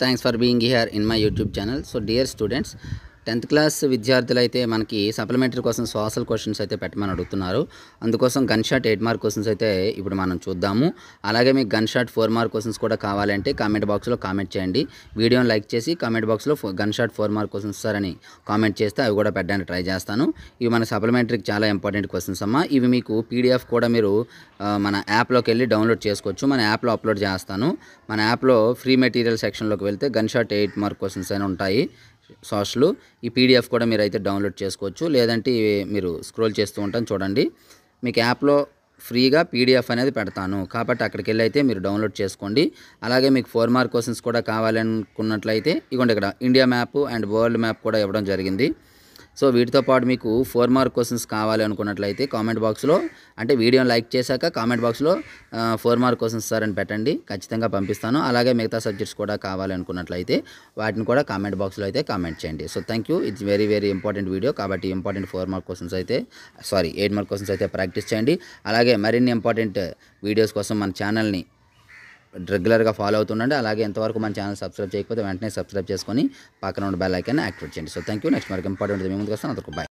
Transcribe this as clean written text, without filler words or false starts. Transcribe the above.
Thanks for being here in my YouTube channel. So dear students, 10th class విద్యార్థులు అయితే మనకి supplementary కోసం social questions అయితే పెట్టమని అడుగుతున్నారు. అందుకోసం గన్ షాట్ 8 మార్క్ క్వశ్చన్స్ అయితే ఇప్పుడు మనం చూద్దాము. అలాగే మీకు గన్ షాట్ 4 మార్క్ క్వశ్చన్స్ కూడా కావాలంటే కామెంట్ బాక్స్లో కామెంట్ చేయండి. వీడియోని లైక్ చేసి కామెంట్ బాక్స్లో gun shot 4 mark questions sir అని కామెంట్ చేస్తే అవి కూడా పెట్టడానికి ట్రై చేస్తాను. ఇవి మన సప్లిమెంటరీకి చాలా ఇంపార్టెంట్ క్వశ్చన్స్ అమ్మా. ఇవి మీకు పీడిఎఫ్ కూడా మీరు మన యాప్లోకి వెళ్ళి డౌన్లోడ్ చేసుకోవచ్చు. మన యాప్లో అప్లోడ్ చేస్తాను. మన యాప్లో ఫ్రీ మెటీరియల్ సెక్షన్లోకి వెళ్తే గన్ షాట్ 8 మార్క్ క్వశ్చన్స్ అని ఉంటాయి సోషల్. ఈ పీడిఎఫ్ కూడా మీరు అయితే డౌన్లోడ్ చేసుకోవచ్చు. లేదంటే మీరు స్క్రోల్ చేస్తూ ఉంటాను చూడండి. మీకు యాప్లో ఫ్రీగా పీడిఎఫ్ అనేది పెడతాను కాబట్టి అక్కడికి వెళ్ళి అయితే మీరు డౌన్లోడ్ చేసుకోండి. అలాగే మీకు 4 మార్క్ క్వశ్చన్స్ కూడా కావాలనుకున్నట్లయితే ఇగోండి ఇక్కడ India map and world map కూడా ఇవ్వడం జరిగింది. సో వీటితో పాటు మీకు 4 మార్క్ క్వశ్చన్స్ కావాలి అనుకున్నట్లయితే కామెంట్ బాక్స్లో అంటే వీడియోని లైక్ చేశాక కామెంట్ బాక్స్లో 4 మార్క్ క్వశ్చన్స్ సార్ అని పెట్టండి, ఖచ్చితంగా పంపిస్తాను. అలాగే మిగతా సబ్జెక్ట్స్ కూడా కావాలి అనుకున్నట్లయితే వాటిని కూడా కామెంట్ బాక్స్లో అయితే కామెంట్ చేయండి. So thank you. It's very very important video కాబట్టి ఇంపార్టెంట్ 4 మార్క్ క్వశ్చన్స్ అయితే 8 మార్క్ క్వశ్చన్స్ అయితే ప్రాక్టీస్ చేయండి. అలాగే మరిన్ని ఇంపార్టెంట్ వీడియోస్ కోసం మన ఛానల్ని రెగ్యులర్గా ఫాలో అవుతుండండి. అలాగే ఎంతవరకు మన ఛానల్ సబ్స్క్రైబ్ చేయకపోతే వెంటనే సబ్స్క్రైబ్ చేసుకొని పక్కన ఉన్న బెల్ ఐకాన్ని యాక్టివేట్ చేయండి. So thank you. నెక్స్ట్ మరొక ఇంపార్టెంట్ మీ ముందుకు వస్తాను. అంతకు బాయ్.